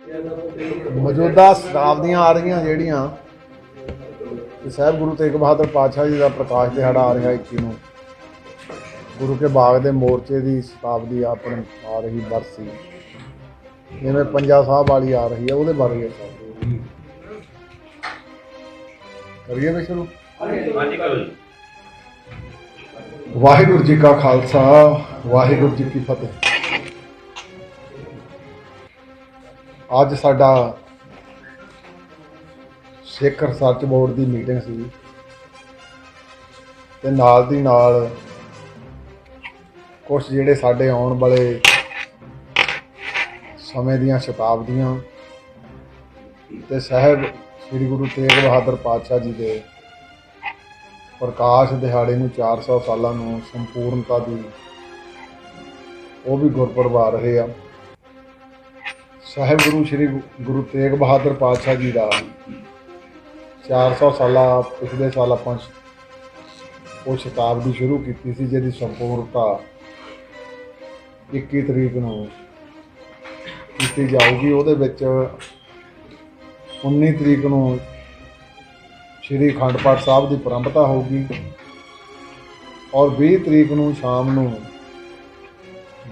मौजूदा शताब्दियां आ रही ਜਿਹੜੀਆਂ साहब गुरु तेग बहादुर पातशाह जी का प्रकाश दिहाड़ा आ रहा 21 ਨੂੰ गुरु के बाग के मोर्चे की शताब्दी अपने आ रही बरसी जिमें पंजा साहब वाली आ रही है वो बारे करिए भी शुरू। वाहिगुरू जी का खालसा वाहिगुरू जी की फतेह। अज साडा सिख रिसर्च बोर्ड की मीटिंग सी ते नाल दी नाल कुछ जिहड़े साडे आउण वाले समय दीयां शताब्दियां ते साहब श्री गुरु तेग बहादुर पातशाह जी के प्रकाश दिहाड़े नूं 400 सालां नूं संपूर्णता दी वो भी गुरपुरब आ रहे आ। साहब गुरु श्री गुरु तेग बहादुर पातशाह जी का 400 साला पिछले साल आप वो शताब्दी शुरू की सी जिहदी संपूर्णता 21 तरीक नूं की जाऊगी। उहदे विच 19 तरीक नूं श्री अखंड पाठ साहब की प्रारंभता होगी और 20 तरीक नूं शाम नूं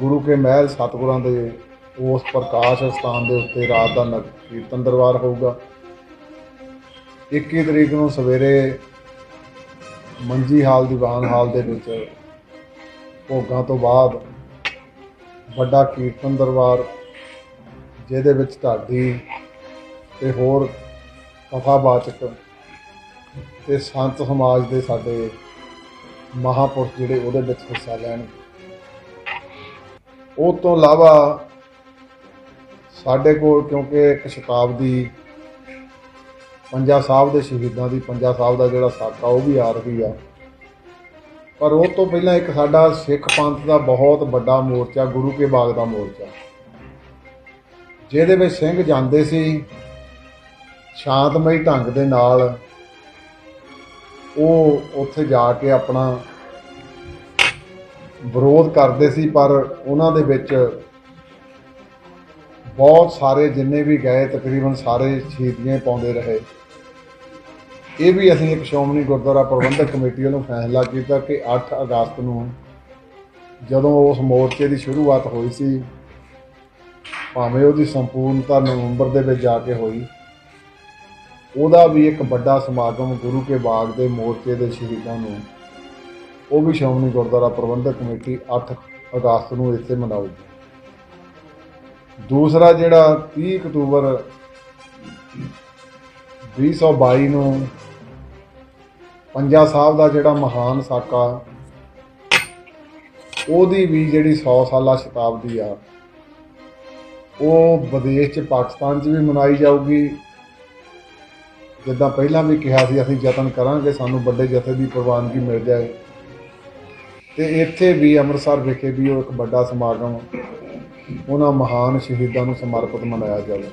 गुरु के महल सतगुरां दे उस प्रकाश स्थान के उत्ते रात का नगर कीर्तन दरबार होगा। 21 तरीक नूं सवेरे मंजी हाल दीवान हाल दे विच भोगां तो बाद वड्डा कीर्तन दरबार जिहदे विच ढाडी ते होर कथावाचक ते संत समाज के साडे महापुरुष जिहड़े उहदे विच हिस्सा लैणगे। उस तो इलावा साडे कोल क्योंकि एक शताब्दी पंजा साहब के शहीदों की पंजा साहब का जिहड़ा साका वो भी आ रही है, पर उस तो पहला एक साडा सिख पंथ का बहुत बड़ा मोर्चा गुरु के बाग का मोर्चा जिहदे विच सिंह जांदे सी शांतमई ढंग दे नाल वो उत्थे जाके अपना विरोध करते सी, पर उन्हां दे विच बहुत सारे जिन्ने भी गए तकरीबन सारे शहीदियां पाउंदे रहे। ये भी असीं एक श्रोमणी गुरुद्वारा प्रबंधक कमेटी वालों फैसला किया कि 8 अगस्त नूं जदों उस मोर्चे की शुरुआत हुई सी, भावें उहदी संपूर्णता नवंबर दे विच जाके हुई, उहदा भी एक बड़ा समागम गुरु के बाग के मोर्चे के शहीदों नूं वो भी श्रोमणी गुरुद्वारा प्रबंधक कमेटी 8 अगस्त नूं इत्थे मनाऊगी। दूसरा जिहड़ा 30 अक्तूबर 2022 नूं पंजा साहब का जिहड़ा महान साका उहदी भी जिहड़ी 100 साला शताब्दी आ वो विदेश च पाकिस्तान च भी मनाई जाऊगी। जिद्दां पहलां भी कहा सी असीं यतन करांगे सानूं वड्डे जथे की प्रवानगी मिल जाए, तो इत्थे भी अमृतसर विखे भी एक बड़ा समागम उन्हां महान शहीदों को समर्पित मनाया जाएगा।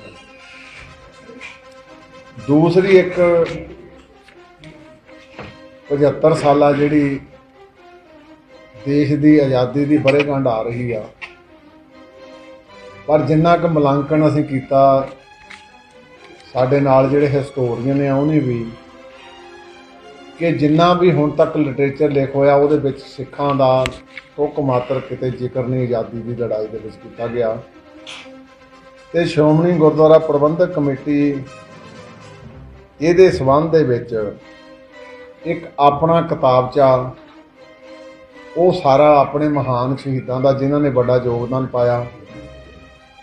दूसरी एक 75 साला जिहड़ी देश की आज़ादी की बरेगंढ आ रही आ, पर जिन्ना क मुलांकन असीं कीता साडे नाल जिहड़े हिस्टोरीयन ने उन्हें भी कि जिन्ना भी हुण तक लिटरेचर लिख होया उहदे विच सिखां दा तुक मात्र किते जिक्र नहीं आज़ादी की लड़ाई दे विच कीता गया। ते श्रोमणी गुरुद्वारा प्रबंधक कमेटी इहदे संबंध दे विच एक अपना किताबचा वो सारा अपने महान शहीदों का जिन्हों ने बड़ा योगदान पाया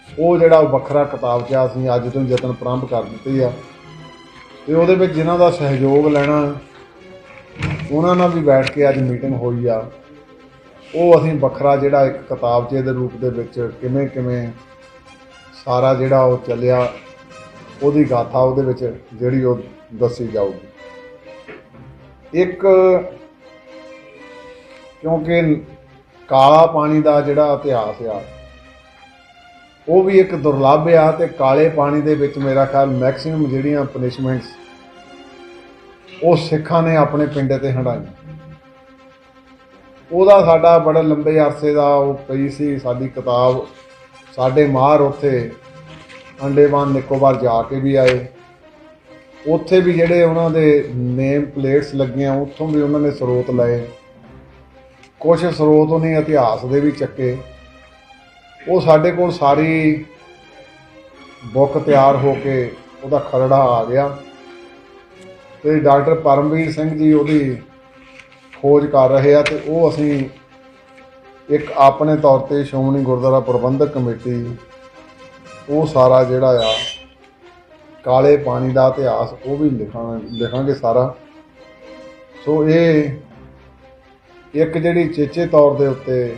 वो जिहड़ा वखरा किताबचा असीं अज तो यतन प्रारंभ कर दित्ती आ, ते उहदे विच जिन्हां दा सहयोग लैना उन्हां नाल भी बैठ के अज मीटिंग होई आ। वो असीं वखरा जिहड़ा एक किताबचे दे रूप दे विच किवें किवें सारा जिहड़ा वो चलिया उहदी गाथा उहदे विच जिहड़ी वो दसी जाऊगी। एक क्योंकि काला पानी का जिहड़ा इतिहास आ वो भी एक दुर्लभ आ, ते काले पानी दे विच मेरा ख्याल मैक्सीमम जिहड़ियां पनिशमेंट्स वो सिखां ने अपने पिंडे ते हंडाई। ਉਹਦਾ ਸਾਡਾ बड़े लंबे अरसे का वो पई सी साडी किताब साडे माहर उत्थे ਅੰਡੇਮਾਨ ਨਿਕੋਬਾਰ ਜਾ ਕੇ ਵੀ ਆਏ। ਉੱਥੇ ਵੀ ਜਿਹੜੇ ਉਹਨਾਂ ਦੇ ਨੇਮ ਪਲੇਟਸ ਲੱਗੀਆਂ, ਉੱਥੋਂ ਵੀ ਉਹਨਾਂ ਨੇ ਸਰੋਤ ਲਏ। ਕੁਛ ਸਰੋਤ ਉਹਨੇ ਇਤਿਹਾਸ ਦੇ ਵੀ ਚੱਕੇ। ਉਹ ਸਾਡੇ ਕੋਲ ਸਾਰੀ ਬੁੱਕ ਤਿਆਰ ਹੋ ਕੇ ਉਹਦਾ ਖਰੜਾ ਆ ਗਿਆ ਅਤੇ ਡਾਕਟਰ ਪਰਮਵੀਰ ਸਿੰਘ ਜੀ ਉਹਦੀ ਖੋਜ ਕਰ ਰਹੇ ਆ। ਅਤੇ ਉਹ ਅਸੀਂ ਇੱਕ ਆਪਣੇ ਤੌਰ 'ਤੇ ਸ਼੍ਰੋਮਣੀ ਗੁਰਦੁਆਰਾ ਪ੍ਰਬੰਧਕ ਕਮੇਟੀ ਉਹ ਸਾਰਾ ਜਿਹੜਾ ਆ ਕਾਲੇ ਪਾਣੀ ਦਾ ਇਤਿਹਾਸ ਉਹ ਵੀ ਲਿਖਾਂਗੇ ਸਾਰਾ। ਸੋ ਇਹ ਇੱਕ ਜਿਹੜੀ ਚੇਚੇ ਤੌਰ ਦੇ ਉੱਤੇ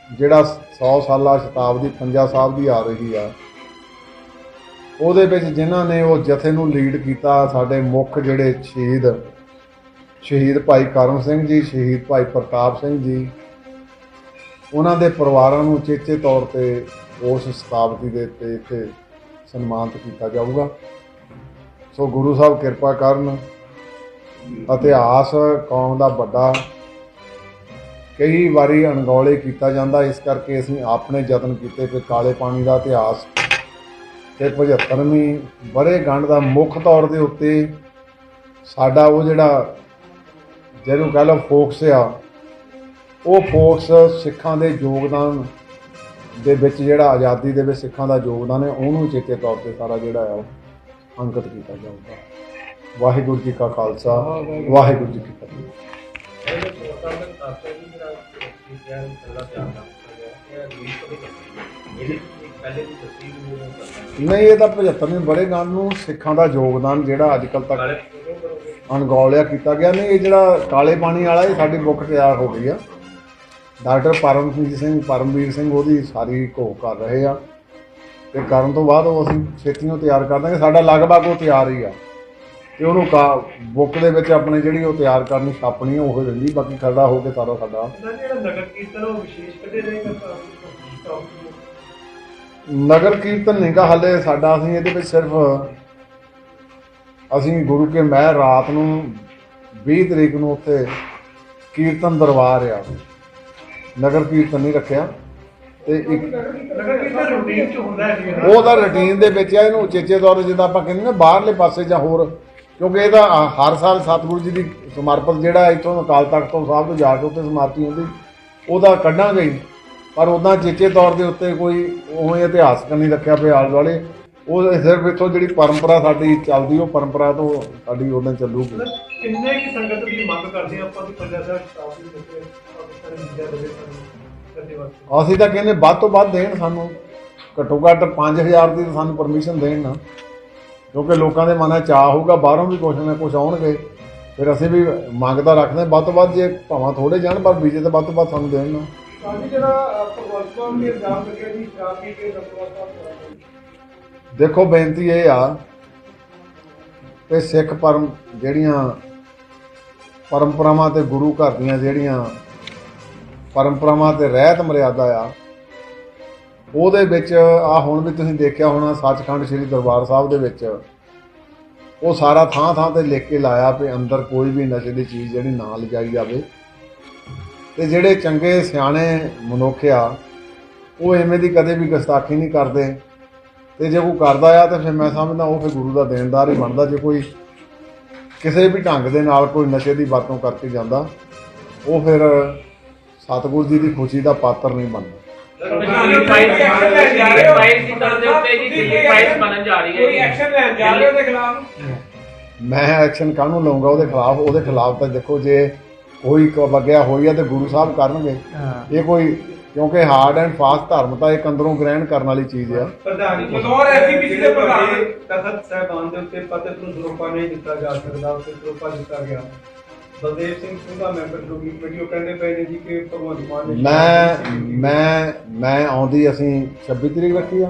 ਜਿਹੜਾ 100 ਸਾਲਾ ਸ਼ਤਾਬਦੀ ਪੰਜਾ ਸਾਹਿਬ ਦੀ ਆ ਰਹੀ ਆ, ਉਹਦੇ ਵਿੱਚ ਜਿਨ੍ਹਾਂ ਨੇ ਉਹ ਜਥੇ ਨੂੰ ਲੀਡ ਕੀਤਾ, ਸਾਡੇ ਮੁੱਖ ਜਿਹੜੇ ਸ਼ਹੀਦ ਭਾਈ ਕਰਮ ਸਿੰਘ ਜੀ, ਸ਼ਹੀਦ ਭਾਈ ਪ੍ਰਤਾਪ ਸਿੰਘ ਜੀ, ਉਹਨਾਂ ਦੇ ਪਰਿਵਾਰਾਂ ਨੂੰ ਚੇਚੇ ਤੌਰ 'ਤੇ ਉਸ ਸ਼ਤਾਬਦੀ ਦੇ ਉੱਤੇ ਇੱਥੇ ਸਨਮਾਨਿਤ ਕੀਤਾ ਜਾਊਗਾ। ਸੋ ਗੁਰੂ ਸਾਹਿਬ ਕਿਰਪਾ ਕਰਨ। ਇਤਿਹਾਸ ਕੌਮ ਦਾ ਵੱਡਾ ਕਈ ਵਾਰੀ ਅਣਗੌਲੇ ਕੀਤਾ ਜਾਂਦਾ, ਇਸ ਕਰਕੇ ਅਸੀਂ ਆਪਣੇ ਯਤਨ ਕੀਤੇ ਕਿ ਕਾਲੇ ਪਾਣੀ ਦਾ ਇਤਿਹਾਸ ਅਤੇ 75ਵੀਂ ਵਰ੍ਹੇਗੰਢ ਦਾ ਮੁੱਖ ਤੌਰ ਦੇ ਉੱਤੇ ਸਾਡਾ ਉਹ ਜਿਹੜਾ ਜਿਹਨੂੰ ਕਹਿ ਲਓ ਫੋਕਸ ਆ, ਉਹ ਫੋਕਸ ਸਿੱਖਾਂ ਦੇ ਯੋਗਦਾਨ ਦੇ ਵਿੱਚ ਜਿਹੜਾ ਆਜ਼ਾਦੀ ਦੇ ਵਿੱਚ ਸਿੱਖਾਂ ਦਾ ਯੋਗਦਾਨ ਹੈ ਉਹਨੂੰ ਚੇਤੇ ਤੌਰ 'ਤੇ ਸਾਰਾ ਜਿਹੜਾ ਆ ਉਹ ਅੰਕਿਤ ਕੀਤਾ ਜਾਊਗਾ। ਵਾਹਿਗੁਰੂ ਜੀ ਕਾ ਖਾਲਸਾ, ਵਾਹਿਗੁਰੂ ਜੀ ਕੀ ਫਤਿਹ। ਨਹੀਂ, ਇਹ ਤਾਂ 75ਵੀਂ ਵਰ੍ਹੇਗੰਢ ਨੂੰ ਸਿੱਖਾਂ ਦਾ ਯੋਗਦਾਨ ਜਿਹੜਾ ਅੱਜ ਕੱਲ੍ਹ ਤੱਕ ਅਣਗੌਲਿਆ ਕੀਤਾ ਗਿਆ। ਨਹੀਂ, ਇਹ ਜਿਹੜਾ ਕਾਲੇ ਪਾਣੀ ਵਾਲਾ ਇਹ ਸਾਡੀ ਬੁੱਕ ਤਿਆਰ ਹੋ ਗਈ ਆ। ਡਾਕਟਰ ਪਰਮਵੀਰ ਸਿੰਘ ਉਹਦੀ ਸਾਰੀ ਘੋਖ ਕਰ ਰਹੇ ਆ ਅਤੇ ਕਰਨ ਤੋਂ ਬਾਅਦ ਉਹ ਅਸੀਂ ਛੇਤੀਓਂ ਤਿਆਰ ਕਰ ਦਾਂਗੇ। ਸਾਡਾ ਲਗਭਗ ਉਹ ਤਿਆਰ ਹੀ ਆ ਅਤੇ ਉਹਨੂੰ ਬੁੱਕ ਦੇ ਵਿੱਚ ਆਪਣੇ ਜਿਹੜੀ ਉਹ ਤਿਆਰ ਕਰਨੀ ਛਾਪਣੀ ਉਹ ਰਹਿੰਦੀ, ਬਾਕੀ ਖਰੜਾ ਹੋ ਕੇ ਸਾਰਾ ਸਾਡਾ ਨਗਰ ਕੀਰਤਨ ਨਹੀਂ ਗਾ ਹਾਲੇ ਸਾਡਾ। ਅਸੀਂ ਇਹਦੇ ਵਿੱਚ ਸਿਰਫ ਅਸੀਂ ਗੁਰੂ ਕੇ ਮਹਿਰ ਰਾਤ ਨੂੰ 20 ਤਰੀਕ ਨੂੰ ਉੱਥੇ ਕੀਰਤਨ ਦਰਬਾਰ ਆ, ਨਗਰ ਕੀਰਤਨ ਨਹੀਂ ਰੱਖਿਆ। ਅਤੇ ਇੱਕ ਉਹਦਾ ਰੂਟੀਨ ਦੇ ਵਿੱਚ ਆ, ਇਹਨੂੰ ਉਚੇਚੇ ਤੌਰ 'ਤੇ ਜਿੱਦਾਂ ਆਪਾਂ ਕਹਿੰਦੇ ਨਾ ਬਾਹਰਲੇ ਪਾਸੇ ਜਾਂ ਹੋਰ, ਕਿਉਂਕਿ ਇਹਦਾ ਹਰ ਸਾਲ ਸਤਿਗੁਰੂ ਜੀ ਦੀ ਸਮਰਪਿਤ ਜਿਹੜਾ ਇੱਥੋਂ ਅਕਾਲ ਤਖਤ ਸਾਹਿਬ ਤੋਂ ਜਾ ਕੇ ਉੱਥੇ ਸਮਾਪਤੀ ਹੁੰਦੀ, ਉਹਦਾ ਕੱਢਾਂਗੇ ਹੀ। ਪਰ ਉੱਦਾਂ ਚੇਚੇ ਤੌਰ ਦੇ ਉੱਤੇ ਕੋਈ ਉਵੇਂ ਇਤਿਹਾਸਕ ਨਹੀਂ ਰੱਖਿਆ ਪਿਆ ਆਲੇ ਦੁਆਲੇ। ਉਹ ਸਿਰਫ ਇੱਥੋਂ ਜਿਹੜੀ ਪਰੰਪਰਾ ਸਾਡੀ ਚੱਲਦੀ, ਉਹ ਪਰੰਪਰਾ ਤੋਂ ਸਾਡੀ ਉੱਦਾਂ ਚੱਲੂਗੀ। ਕਿੰਨੇ ਕੀ ਸੰਗਤ ਦੀ ਮੰਗ ਕਰਦੇ ਆਪਾਂ ਕਿ ਪੰਜਾ ਸਾਹਿਬ ਅਸੀਂ ਤਾਂ ਕਹਿੰਦੇ ਵੱਧ ਤੋਂ ਵੱਧ ਦੇਣ, ਸਾਨੂੰ ਘੱਟੋ ਘੱਟ 5000 ਦੀ ਸਾਨੂੰ ਪਰਮਿਸ਼ਨ ਦੇਣ ਨਾ, ਕਿਉਂਕਿ ਲੋਕਾਂ ਦੇ ਮਨਾਂ 'ਚ ਚਾਅ ਹੋਊਗਾ ਬਾਹਰੋਂ ਵੀ ਕੁਛ ਨਾ ਕੁਛ ਆਉਣਗੇ। ਫਿਰ ਅਸੀਂ ਵੀ ਮੰਗ ਤਾਂ ਰੱਖਦੇ ਵੱਧ ਤੋਂ ਵੱਧ, ਜੇ ਭਾਵੇਂ ਥੋੜ੍ਹੇ ਜਾਣ ਪਰ ਬੀਜੇ ਤਾਂ ਵੱਧ ਤੋਂ ਵੱਧ ਸਾਨੂੰ ਦੇਣ ਨਾ। ਦੇਖੋ ਬੇਨਤੀ ਇਹ ਆ ਕਿ ਸਿੱਖ ਜਿਹੜੀਆਂ ਪਰੰਪਰਾਵਾਂ ਅਤੇ ਗੁਰੂ ਘਰ ਦੀਆਂ ਜਿਹੜੀਆਂ ਪਰੰਪਰਾਵਾਂ ਅਤੇ ਰਹਿਤ ਮਰਿਆਦਾ ਆ, ਉਹਦੇ ਵਿੱਚ ਆ ਹੁਣ ਵੀ ਤੁਸੀਂ ਦੇਖਿਆ ਹੋਣਾ ਸੱਚਖੰਡ ਸ੍ਰੀ ਦਰਬਾਰ ਸਾਹਿਬ ਦੇ ਵਿੱਚ ਉਹ ਸਾਰਾ ਥਾਂ ਥਾਂ 'ਤੇ ਲਿਖ ਕੇ ਲਾਇਆ ਵੀ ਅੰਦਰ ਕੋਈ ਵੀ ਨਸ਼ੇ ਦੀ ਚੀਜ਼ ਜਿਹੜੀ ਨਾ ਲਿਜਾਈ ਜਾਵੇ। ਅਤੇ ਜਿਹੜੇ ਚੰਗੇ ਸਿਆਣੇ ਮਨੁੱਖ ਆ ਉਹ ਐਵੇਂ ਦੀ ਕਦੇ ਵੀ ਗੁਸਤਾਖੀ ਨਹੀਂ ਕਰਦੇ, ਅਤੇ ਜੇ ਕੋਈ ਕਰਦਾ ਆ ਤਾਂ ਫਿਰ ਮੈਂ ਸਮਝਦਾ ਉਹ ਫਿਰ ਗੁਰੂ ਦਾ ਦੇਣਦਾਰ ਹੀ ਬਣਦਾ। ਜੇ ਕੋਈ ਕਿਸੇ ਵੀ ਢੰਗ ਦੇ ਨਾਲ ਕੋਈ ਨਸ਼ੇ ਦੀ ਵਰਤੋਂ ਕਰਕੇ ਜਾਂਦਾ, ਉਹ ਫਿਰ ਸਤਿਗੁਰੂ ਜੀ ਦੀ ਖੁਸ਼ੀ ਦਾ ਪਾਤਰ ਨਹੀਂ ਬਣਦਾ। ਮੈਂ ਐਕਸ਼ਨ ਕਾਹਨੂੰ ਲਊਂਗਾ ਉਹਦੇ ਖਿਲਾਫ? ਉਹਦੇ ਖਿਲਾਫ ਤਾਂ ਦੇਖੋ ਜੇ ਕੋਈ ਵਗਿਆ ਹੋਈ ਆ ਤੇ ਗੁਰੂ ਸਾਹਿਬ ਕਰਨਗੇ। ਇਹ ਕੋਈ ਕਿਉਂਕਿ ਹਾਰਡ ਐਂਡ ਫਾਸਟ ਧਰਮ ਤਾਂ ਇੱਕ ਅੰਦਰੋਂ ਗ੍ਰਹਿਣ ਕਰਨ ਵਾਲੀ ਚੀਜ਼ ਆ। ਤਖਤ ਸਾਹਿਬਾਨ ਦੇ ਉੱਤੇ ਪਤਿਤ ਨੂੰ ਸਰੋਪਾ ਨਹੀਂ ਦਿੱਤਾ ਜਾ ਸਕਦਾ, ਉੱਤੇ ਸਰੋਪਾ ਦਿੱਤਾ ਗਿਆ। ਬਲਦੇਵ ਸਿੰਘ ਦਾ ਮੈਂਬਰ ਲੋਕੀ ਵੀਡੀਓ ਕਹਿੰਦੇ ਪਏ ਨੇ ਜੀ ਕਿ ਭਗਵੰਤ ਮਾਨ ਨੇ ਮੈਂ ਆਉਂਦੀ ਅਸੀਂ 26 ਤਰੀਕ ਰੱਖੀ ਆ,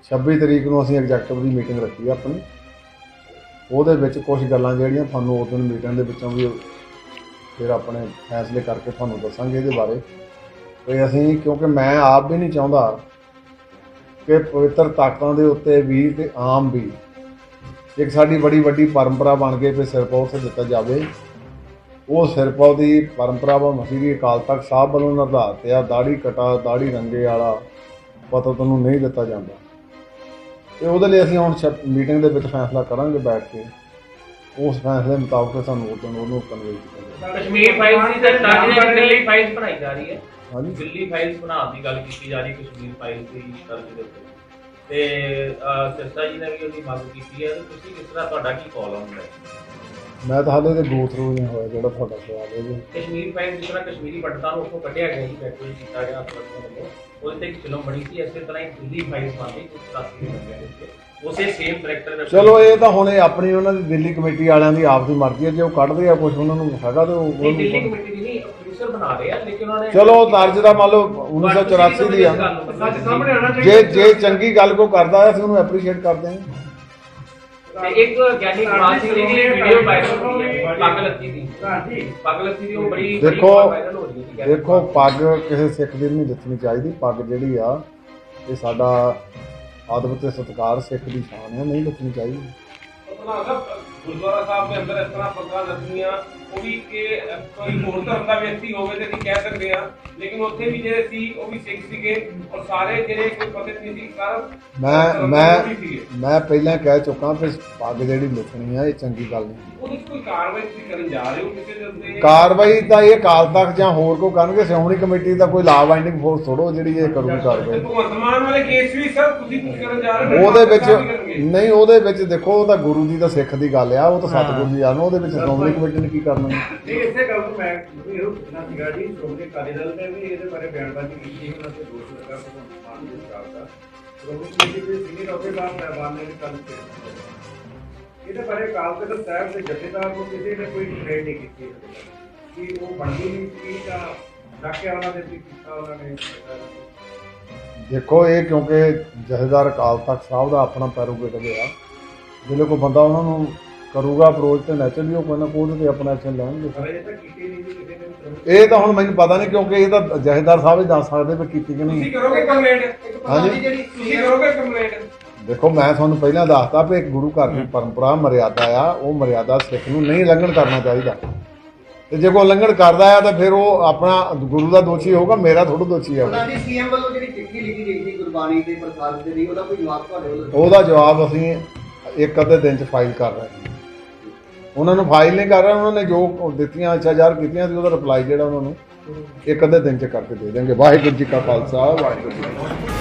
26 ਤਰੀਕ ਨੂੰ ਅਸੀਂ ਐਗਜ਼ੈਕਟਿਵ ਦੀ ਮੀਟਿੰਗ ਰੱਖੀ ਆ ਆਪਣੀ। ਉਹਦੇ ਵਿੱਚ ਕੁਝ ਗੱਲਾਂ ਜਿਹੜੀਆਂ ਤੁਹਾਨੂੰ ਉਸ ਦਿਨ ਮੀਟਿੰਗ ਦੇ ਵਿੱਚੋਂ ਵੀ ਫਿਰ ਆਪਣੇ ਫੈਸਲੇ ਕਰਕੇ ਤੁਹਾਨੂੰ ਦੱਸਾਂਗੇ ਇਹਦੇ ਬਾਰੇ। ਅਤੇ ਅਸੀਂ ਕਿਉਂਕਿ ਮੈਂ ਆਪ ਵੀ ਨਹੀਂ ਚਾਹੁੰਦਾ ਕਿ ਪਵਿੱਤਰ ਤਖਤਾਂ ਦੇ ਉੱਤੇ ਵੀ ਅਤੇ ਆਮ ਵੀ ਇੱਕ ਸਾਡੀ ਬੜੀ ਵੱਡੀ ਪਰੰਪਰਾ ਬਣ ਕੇ ਫਿਰ ਸਿਰਪਾਓ ਉੱਥੇ ਦਿੱਤਾ ਜਾਵੇ। ਉਹ ਸਿਰਪਾਓ ਦੀ ਪਰੰਪਰਾ ਵਾ ਮਸੀਹ ਅਕਾਲ ਤਖਤ ਸਾਹਿਬ ਵੱਲੋਂ ਨਿਰਧਾਰਿਤ ਆ। ਦਾੜੀ ਕਟਾ ਦਾੜੀ ਰੰਗੇ ਵਾਲਾ ਪਤਾ ਤੁਹਾਨੂੰ ਨਹੀਂ ਦਿੱਤਾ ਜਾਂਦਾ। ਤੇ ਉਹਦੇ ਲਈ ਅਸੀਂ ਹੁਣ ਮੀਟਿੰਗ ਦੇ ਵਿੱਚ ਫੈਸਲਾ ਕਰਾਂਗੇ ਬੈਠ ਕੇ, ਉਸ ਫੈਸਲੇ ਮੁਤਾਬਕ ਸਾਨੂੰ ਉਹਨੂੰ ਕਨਵੇ ਕੀਤਾ ਕਸ਼ਮੀਰ ਫਾਈਲਸ ਦੀ ਤਾਂ ਦਿੱਲੀ ਫਾਈਲਸ ਬਣਾਈ ਜਾ ਰਹੀ ਹੈ। ਹਾਂਜੀ, ਦਿੱਲੀ ਫਾਈਲਸ ਬਣਾਉਣ ਦੀ ਗੱਲ ਕੀਤੀ ਜਾ ਰਹੀ ਕਸ਼ਮੀਰ ਫਾਈਲਸ ਦੀ ਦਰਜ ਦੇ ਉੱਤੇ, ਤੇ ਸਿਰਸਾ ਜੀ ਨੇ ਵੀ ਉਹਦੀ ਮੰਗ ਕੀਤੀ ਹੈ। ਤੇ ਤੁਸੀਂ ਕਿਸ ਤਰ੍ਹਾਂ, ਤੁਹਾਡਾ ਕੀ ਕਾਲ ਆਉਂਦਾ ਹੈ? ਮੈਂ ਤਾਂ ਹਾਲੇ ਤੇ ਗੋ ਥਰੂ ਨਹੀਂ ਹੋਇਆ ਜਿਹੜਾ ਤੁਹਾਡਾ ਸਵਾਲ ਹੈ ਜੀ। ਕਸ਼ਮੀਰ ਫਾਈਲ ਜਿਸ ਤਰ੍ਹਾਂ ਕਸ਼ਮੀਰੀ ਪੰਡਤਾਂ ਨੂੰ ਉੱਥੋਂ ਕੱਢਿਆ ਗਿਆ ਜੀ, ਬੈਕਵਰਡ ਕੀਤਾ ਗਿਆ ਅਫਸਰਾਂ ਵੱਲੋਂ, ਉਹਦੇ ਤੇ ਇੱਕ ਫਿਲਮ ਬਣੀ ਸੀ। ਇਸੇ ਤਰ੍ਹਾਂ ਹੀ ਦਿੱਲੀ ਫਾਈਲਸ ਬਣਦੀ ਕੁਝ 80 ਬੰਦਿਆਂ ਦੇ ਉੱਤੇ, ਉਸੇ ਸੇਮ ਕਰੈਕਟਰ ਵਿੱਚ। ਚਲੋ ਇਹ ਤਾਂ ਹੁਣ ਇਹ ਆਪਣੀ ਉਹਨਾਂ ਦੀ ਦਿੱਲੀ ਕਮੇਟੀ ਵਾਲਿਆਂ ਦੀ ਆਪ ਦੀ ਮਰਜ਼ੀ ਹੈ, ਜੇ ਉਹ ਕੱਢਦੇ ਆ ਕੁਝ ਉਹਨਾਂ ਨੂੰ ਹੈਗਾ ਤੇ ਉਹ ਦਿੱਲੀ ਕਮੇਟੀ ਦੀ ਨਹੀਂ, ਪ੍ਰੋਡਿਊਸਰ ਬਣਾ ਰਹੇ ਆ, ਲੇਕਿਨ ਉਹਨਾਂ ਨੇ ਚਲੋ ਦਰਜ ਦਾ ਮੰਨ ਲਓ 1984 ਦੀ ਆ। ਸੱਚ ਸਾਹਮਣੇ ਆਉਣਾ ਚਾਹੀਦਾ। ਜੇ ਚੰਗੀ ਗੱਲ ਕੋ ਕਰਦਾ ਹੈ ਅਸੀਂ ਉਹਨੂੰ ਐਪਰੀਸ਼ੀਏਟ ਕਰਦੇ ਹਾਂ। ਤੇ ਇੱਕ ਗਿਆਨੀ ਗੁਰਨਾਮ ਸਿੰਘ ਜੀ ਦੀ ਵੀਡੀਓ ਵਾਇਰਲ ਹੋ ਰਹੀ ਹੈ ਪੱਗ ਲੱਤੀ ਦੀ, ਪੱਗ ਲੱਤੀ ਦੀ, ਉਹ ਬੜੀ ਵਾਇਰਲ ਹੋ ਰਹੀ ਹੈ। ਦੇਖੋ ਪੱਗ ਕਿਸੇ ਸਿੱਖ ਦੀ ਨਹੀਂ ਲੱਥਣੀ ਚਾਹੀਦੀ। ਪੱਗ ਜਿਹੜੀ ਆ ਇਹ ਸਾਡਾ ਆਦਬ ਤੇ ਸਤਿਕਾਰ, ਸਿੱਖ ਦੀ ਸ਼ਾਨ ਹੈ, ਨਹੀਂ ਲੱਥਣੀ ਚਾਹੀਦੀ। ਗੁਰਦੁਆਰਾ ਸਾਹਿਬ ਦੇ ਅੰਦਰ ਇਸ ਤਰ੍ਹਾਂ ਪੱਗਾਂ ਲੱਥਣੀਆਂ, ਉਹ ਵੀ ਕਿ ਕੋਈ ਹੋਰ ਧਰਮ ਦਾ ਵਿਅਕਤੀ ਹੋਵੇ ਤੇ ਅਸੀਂ ਕਹਿ ਸਕਦੇ ਹਾਂ, ਲੇਕਿਨ ਉੱਥੇ ਵੀ ਜਿਹੜੇ ਸੀ ਉਹ ਵੀ ਸਿੱਖ ਸੀਗੇ, ਔਰ ਸਾਰੇ ਜਿਹੜੇ ਕੋਈ ਪਤਿਤ ਨਹੀਂ ਸੀ, ਸਾਰਾ ਮੈਂ ਪਹਿਲਾਂ ਕਹਿ ਚੁੱਕਾ ਕਿ ਪੱਗ ਜਿਹੜੀ ਲੱਥਣੀ ਆ ਇਹ ਚੰਗੀ ਗੱਲ ਨਹੀਂ। ਉਹਦੇ 'ਚ ਕੋਈ ਕਾਰਵਾਈ ਤੁਸੀਂ ਕਰਨ ਜਾ ਰਹੇ ਹੋ ਕਿਸੇ ਦੇ ਉੱਤੇ? ਕਾਰਵਾਈ ਤਾਂ ਇਹ ਅਕਾਲ ਤਖਤ ਜਾਂ ਹੋਰ ਕੋ ਕਰਨਗੇ, ਸ਼੍ਰੋਮਣੀ ਕਮੇਟੀ ਦਾ ਕੋਈ ਲਾ ਬਾਈਂਡਿੰਗ ਫੋਰਸ ਥੋੜੋ ਜਿਹੜੀ ਇਹ ਕਰੂਗੀ ਕਾਰਵਾਈ। ਭਗਵੰਤ ਮਾਨ ਵਾਲੇ ਕੇਸ ਵੀ ਸਰ ਤੁਸੀਂ ਕੁਝ ਕਰਨ ਜਾ ਰਹੇ ਹੋ? ਉਹਦੇ ਵਿੱਚ ਨਹੀਂ, ਉਹਦੇ ਵਿੱਚ ਦੇਖੋ ਉਹ ਤਾਂ ਗੁਰੂ ਦੀ ਤਾਂ ਸਿੱਖ ਦੀ ਗੱਲ ਆ, ਉਹ ਤਾਂ ਸਤਿਗੁਰੂ ਦੀ ਜਾਣੋ, ਉਹਦੇ ਵਿੱਚ ਸ਼੍ਰੋਮਣੀ ਕਮੇਟੀ ਨੇ ਕੀ ਕਰਨਾ। ਨਹੀਂ, ਇਸੇ ਗੱਲ ਨੂੰ ਮੈਂ ਇਹੋ ਪੁੱਛਣਾ ਸੀਗਾ ਜੀ, ਸ਼੍ਰੋਮਣੀ ਅਕਾਲੀ ਦਲ ਨੇ ਵੀ ਇਹਦੇ ਬਾਰੇ ਬਿਆਨਬਾਜ਼ੀ ਕੀਤੀ, ਉਹਨਾਂ ਤੇ ਦੋਸ਼ ਲੱਗਾ ਭਗਵੰਤ ਮਾਨ ਦੇ ਸਰਕਾਰ ਦਾ। ਸ਼੍ਰੋਮਣੀ ਕਮੇਟੀ ਦੇ ਸੀਨੀਅਰ ਅਹੁਦੇਦਾਰ ਸਾਹਿਬਾਨ ਨੇ ਕੱਲ੍ਹ ਕਿਹਾ ਇਹਦੇ ਬਾਰੇ ਅਕਾਲ ਤਖਤ ਸਾਹਿਬ ਦੇ ਜਥੇਦਾਰ ਨੂੰ ਕਿਸੇ ਨੇ ਕੋਈ ਕੰਪਲੇਂਟ ਨਹੀਂ ਕੀਤੀ ਕਿ ਉਹ ਬਣਦੀ ਨਹੀਂ ਸੀ ਜਾਂ ਡਾਕਿਆ ਉਹਨਾਂ ਦੇ ਵੀ ਕੀਤਾ ਉਹਨਾਂ ਨੇ। ਦੇਖੋ ਇਹ ਕਿਉਂਕਿ ਜਥੇਦਾਰ ਅਕਾਲ ਤਖਤ ਸਾਹਿਬ ਦਾ ਆਪਣਾ ਪੈਰੋਗੇਟਿਵ ਆ, ਜਿਹੜੇ ਕੋਈ ਬੰਦਾ ਉਹਨਾਂ ਨੂੰ ਕਰੂਗਾ ਅਪਰੋਚ ਤੇ ਨੈਚੁਰਲੀ ਉਹ ਕੋਈ ਨਾ ਕੋਈ ਤੇ ਆਪਣਾ ਐਕਸ਼ਨ ਲੈਣਗੇ। ਅਜੇ ਤੱਕ ਕੀਤੀ ਨਹੀਂ ਜੀ ਕਿਸੇ ਨੇ। ਇਹ ਤਾਂ ਹੁਣ ਮੈਨੂੰ ਪਤਾ ਨਹੀਂ, ਕਿਉਂਕਿ ਇਹ ਤਾਂ ਜਥੇਦਾਰ ਸਾਹਿਬ ਹੀ ਦੱਸ ਸਕਦੇ ਵੀ ਕੀਤੀ ਕਿ ਨਹੀਂ। ਤੁਸੀਂ ਕਰੋਗੇ ਕੰਪਲੇਂਟ? ਹਾਂਜੀ, ਤੁਸੀਂ ਕਰੋਗੇ ਕੰਪਲੇਂਟ? ਦੇਖੋ ਮੈਂ ਤੁਹਾਨੂੰ ਪਹਿਲਾਂ ਦੱਸਤਾ ਵੀ ਇੱਕ ਗੁਰੂ ਘਰ ਦੀ ਪਰੰਪਰਾ ਮਰਿਆਦਾ ਆ, ਉਹ ਮਰਿਆਦਾ ਸਿੱਖ ਨੂੰ ਨਹੀਂ ਉਲੰਘਣ ਕਰਨਾ ਚਾਹੀਦਾ। ਤੇ ਜੇ ਕੋਈ ਉਲੰਘਣ ਕਰਦਾ ਆ ਤਾਂ ਫਿਰ ਉਹ ਆਪਣਾ ਗੁਰੂ ਦਾ ਦੋਸ਼ੀ ਹੋਊਗਾ, ਮੇਰਾ ਥੋੜਾ ਦੋਸ਼ੀ ਆ। ਉਹਨਾਂ ਦੀ ਸੀਐਮ ਵੱਲੋਂ ਜਿਹੜੀ ਚਿੱਠੀ ਲਿਖੀ ਗਈ ਸੀ ਗੁਰਬਾਣੀ ਦੇ ਪ੍ਰਸਾਰ ਦੇ ਲਈ, ਉਹਦਾ ਕੋਈ ਜਵਾਬ ਤੁਹਾਡੇ ਵੱਲੋਂ? ਉਹਦਾ ਜਵਾਬ ਅਸੀਂ ਇੱਕ ਅੱਧੇ ਦਿਨ 'ਚ ਫਾਈਲ ਕਰ ਰਹੇ ਹਾਂ। ਉਹਨਾਂ ਨੂੰ ਫਾਈਲ ਨਹੀਂ ਕਰ ਰਹੇ, ਉਹਨਾਂ ਨੇ ਜੋ ਦਿੱਤੀਆਂ ਇੱਛਾ ਜ਼ਾਹਰ ਕੀਤੀਆਂ ਸੀ ਉਹਦਾ ਰਿਪਲਾਈ ਜਿਹੜਾ ਉਹਨਾਂ ਨੂੰ ਇੱਕ ਅੱਧੇ ਦਿਨ 'ਚ ਕਰਕੇ ਦੇ ਦੇਣਗੇ। ਵਾਹਿਗੁਰੂ ਜੀ ਕਾ ਖਾਲਸਾ, ਵਾਹਿਗੁਰੂ ਜੀ ਕੀ ਫਤਿਹ।